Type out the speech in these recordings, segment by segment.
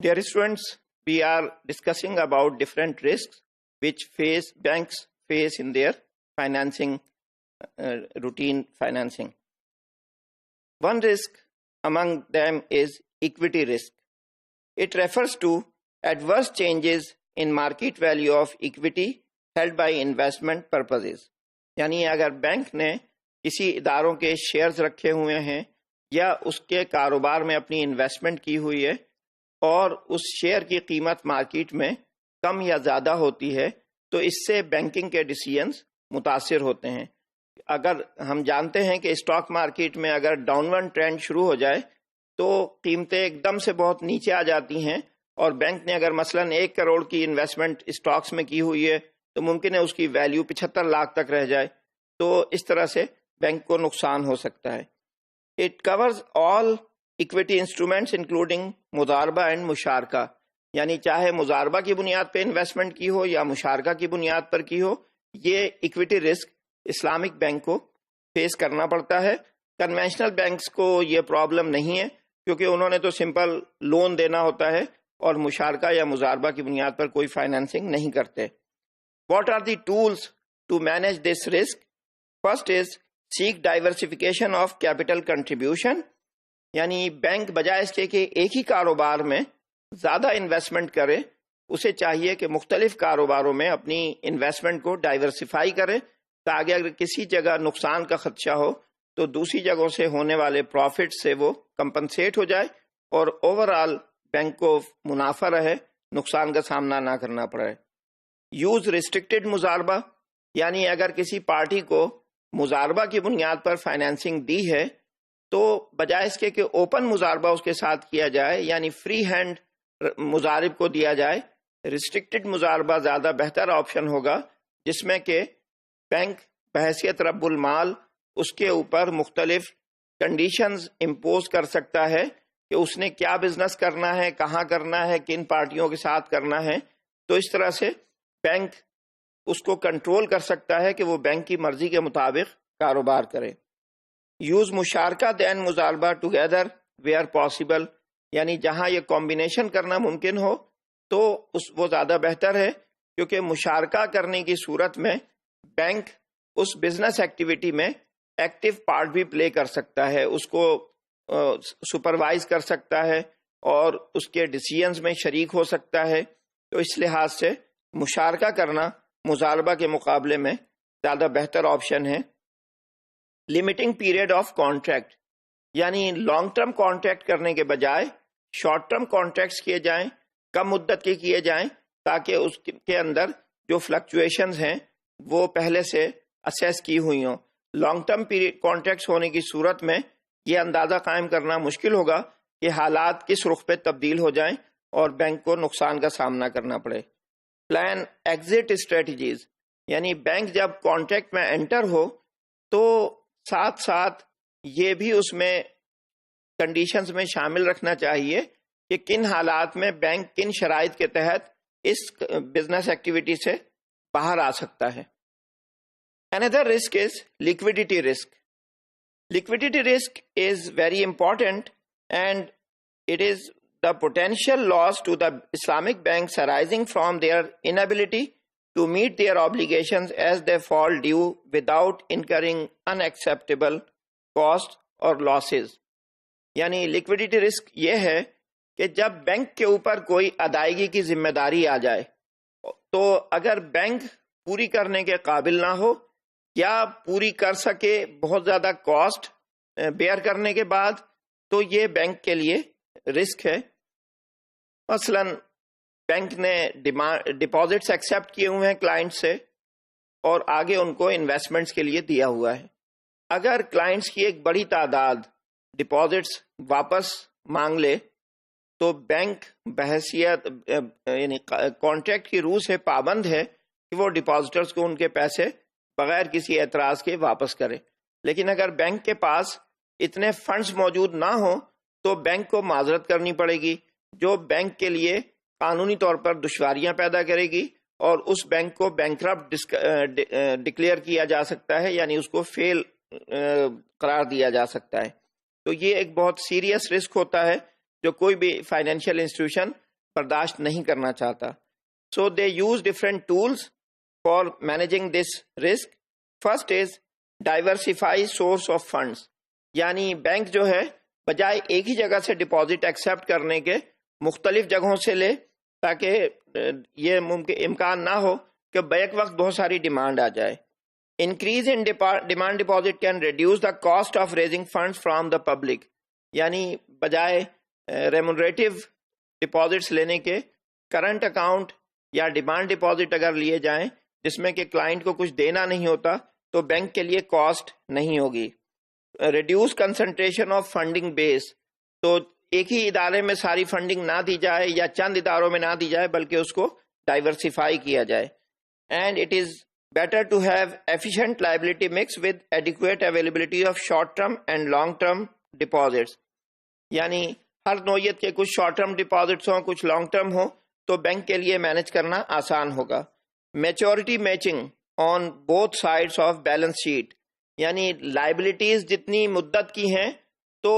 Dear students, we are discussing about different risks which banks face in their financing, routine financing. One risk among them is equity risk. It refers to adverse changes in market value of equity held by investment purposes. یعنی اگر bank نے کسی اداروں کے shares رکھے ہوئے ہیں یا اس کے کاروبار میں اپنی انویسٹمنٹ کی ہوئی ہے اور اس شیئر کی قیمت مارکیٹ میں کم یا زیادہ ہوتی ہے تو اس سے بینکنگ کے ڈیسیژنز متاثر ہوتے ہیں. اگر ہم جانتے ہیں کہ اسٹاک مارکیٹ میں اگر ڈاؤن ورڈ ٹرینڈ شروع ہو جائے تو قیمتیں ایک دم سے بہت نیچے آ جاتی ہیں، اور بینک نے اگر مثلا 1 کروڑ کی انویسٹمنٹ اسٹاکس میں کی ہوئی ہے تو ممکن ہے اس کی ویلیو 75 لاکھ تک رہ جائے، تو اس طرح سے بینک کو نقصان ہو سکتا ہے. It covers all equity instruments including مضاربہ اینڈ مشارکہ، یعنی چاہے مضاربہ کی بنیاد پہ انویسٹمنٹ کی ہو یا مشارکہ کی بنیاد پر کی ہو، یہ اکویٹی رسک اسلامک بینک کو فیس کرنا پڑتا ہے. کنونشنل بینکس کو یہ پرابلم نہیں ہے کیونکہ انہوں نے تو سمپل لون دینا ہوتا ہے اور مشارکہ یا مضاربہ کی بنیاد پر کوئی فائنینسنگ نہیں کرتے. What are the tools to manage this risk? First is seek diversification of capital contribution, یعنی بینک بجائے اس کے کہ ایک ہی کاروبار میں زیادہ انویسٹمنٹ کرے، اسے چاہیے کہ مختلف کاروباروں میں اپنی انویسٹمنٹ کو ڈائیورسفائی کرے تاکہ اگر کسی جگہ نقصان کا خدشہ ہو تو دوسری جگہوں سے ہونے والے پروفٹ سے وہ کمپنسیٹ ہو جائے اور اوور آل بینک کو منافع رہے، نقصان کا سامنا نہ کرنا پڑے. یوز ریسٹرکٹڈ مضاربہ، یعنی اگر کسی پارٹی کو مضاربہ کی بنیاد پر فائنینسنگ دی ہے تو بجائے اس کے کہ اوپن مضاربہ اس کے ساتھ کیا جائے، یعنی فری ہینڈ مضارب کو دیا جائے، ریسٹرکٹڈ مضاربہ زیادہ بہتر آپشن ہوگا، جس میں کہ بینک بحیثیت رب المال اس کے اوپر مختلف کنڈیشنز امپوز کر سکتا ہے کہ اس نے کیا بزنس کرنا ہے، کہاں کرنا ہے، کن پارٹیوں کے ساتھ کرنا ہے. تو اس طرح سے بینک اس کو کنٹرول کر سکتا ہے کہ وہ بینک کی مرضی کے مطابق کاروبار کرے. یوز مشارکہ دین مضاربہ ٹوگیدر ویئر پاسبل، یعنی جہاں یہ کمبینیشن کرنا ممکن ہو تو وہ زیادہ بہتر ہے، کیونکہ مشارکہ کرنے کی صورت میں بینک اس بزنس ایکٹیویٹی میں ایکٹیو پارٹ بھی پلے کر سکتا ہے، اس کو سپروائز کر سکتا ہے اور اس کے ڈیسیژنز میں شریک ہو سکتا ہے. تو اس لحاظ سے مشارکہ کرنا مضاربہ کے مقابلے میں زیادہ بہتر آپشن ہے. لمیٹنگ پیریڈ آف کانٹریکٹ، یعنی لانگ ٹرم کانٹریکٹ کرنے کے بجائے شارٹ ٹرم کانٹریکٹس کیے جائیں، کم مدت کے کیے جائیں تاکہ اس کے اندر جو فلکچویشنز ہیں وہ پہلے سے اسیس کی ہوئی ہوں. لانگ ٹرم کانٹریکٹس ہونے کی صورت میں یہ اندازہ قائم کرنا مشکل ہوگا کہ حالات کس رخ پہ تبدیل ہو جائیں اور بینک کو نقصان کا سامنا کرنا پڑے. پلان ایگزٹ اسٹریٹجیز، یعنی بینک جب کانٹریکٹ میں انٹر ہو تو ساتھ ساتھ یہ بھی اس میں کنڈیشنز میں شامل رکھنا چاہیے کہ کن حالات میں بینک کن شرائط کے تحت اس بزنس ایکٹیویٹی سے باہر آ سکتا ہے. Another risk is liquidity risk. Liquidity risk is very important and it is the potential loss to the Islamic banks arising from their inability to meet their obligations as they fall due without incurring unacceptable costs or losses. یعنی liquidity risk یہ ہے کہ جب bank کے اوپر کوئی ادائیگی کی ذمہ داری آ جائے تو اگر بینک پوری کرنے کے قابل نہ ہو یا پوری کر سکے بہت زیادہ کاسٹ بیئر کرنے کے بعد، تو یہ بینک کے لیے رسک ہے. مثلا بینک نے ڈپازٹس ایکسیپٹ کیے ہوئے ہیں کلائنٹ سے اور آگے ان کو انویسٹمنٹس کے لیے دیا ہوا ہے. اگر کلائنٹس کی ایک بڑی تعداد ڈپازٹس واپس مانگ لے تو بینک بحیثیت یعنی کانٹریکٹ کی روح سے پابند ہے کہ وہ ڈپازٹرز کو ان کے پیسے بغیر کسی اعتراض کے واپس کرے. لیکن اگر بینک کے پاس اتنے فنڈز موجود نہ ہوں تو بینک کو معذرت کرنی پڑے گی، جو بینک کے لیے قانونی طور پر دشواریاں پیدا کرے گی اور اس بینک کو بینکرپٹ ڈکلیئر کیا جا سکتا ہے، یعنی اس کو فیل قرار دیا جا سکتا ہے. تو یہ ایک بہت سیریس رسک ہوتا ہے جو کوئی بھی فائنینشیل انسٹیٹیوشن برداشت نہیں کرنا چاہتا. So they use different tools for managing this risk. First is diversify source of funds. یعنی بینک جو ہے بجائے ایک ہی جگہ سے ڈپازٹ ایکسیپٹ کرنے کے مختلف جگہوں سے لے، تاکہ یہ امکان نہ ہو کہ بیک وقت بہت ساری ڈیمانڈ آ جائے. Increase in demand deposit can reduce the cost of raising funds from the public. یعنی بجائے ریمونریٹو ڈپازٹس لینے کے کرنٹ اکاؤنٹ یا ڈیمانڈ ڈپازٹ اگر لیے جائیں جس میں کہ کلائنٹ کو کچھ دینا نہیں ہوتا تو بینک کے لیے کاسٹ نہیں ہوگی. ریڈیوس کنسنٹریشن آف فنڈنگ بیس. تو ایک ہی ادارے میں ساری فنڈنگ نہ دی جائے یا چند اداروں میں نہ دی جائے بلکہ اس کو ڈائیورسیفائی کیا جائے. And it is better to have efficient liability mix with adequate availability of short term and long term deposits. یعنی ہر نوعیت کے کچھ شارٹ ٹرم ڈپازٹس ہوں، کچھ لانگ ٹرم ہوں، تو بینک کے لیے مینج کرنا آسان ہوگا. Maturity matching on both sides of balance sheet. یعنی لائبلٹیز جتنی مدت کی ہیں تو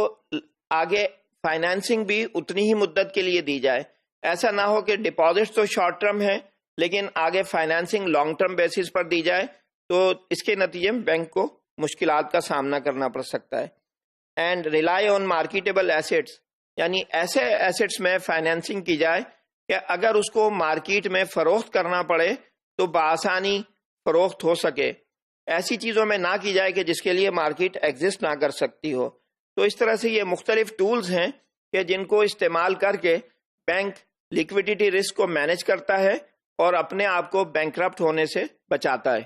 آگے فائنینسنگ بھی اتنی ہی مدت کے لیے دی جائے. ایسا نہ ہو کہ ڈپازٹس تو شارٹ ٹرم ہیں لیکن آگے فائنینسنگ لانگ ٹرم بیسس پر دی جائے تو اس کے نتیجے میں بینک کو مشکلات کا سامنا کرنا پڑ سکتا ہے. And rely on marketable assets. یعنی ایسے ایسیٹس میں فائنینسنگ کی جائے کہ اگر اس کو مارکیٹ میں فروخت کرنا پڑے تو بآسانی فروخت ہو سکے. ایسی چیزوں میں نہ کی جائے کہ جس کے لیے مارکیٹ ایگزسٹ نہ کر سکتی ہو. تو اس طرح سے یہ مختلف ٹولز ہیں کہ جن کو استعمال کر کے بینک لیکوڈیٹی رسک کو مینج کرتا ہے اور اپنے آپ کو بینکرپٹ ہونے سے بچاتا ہے.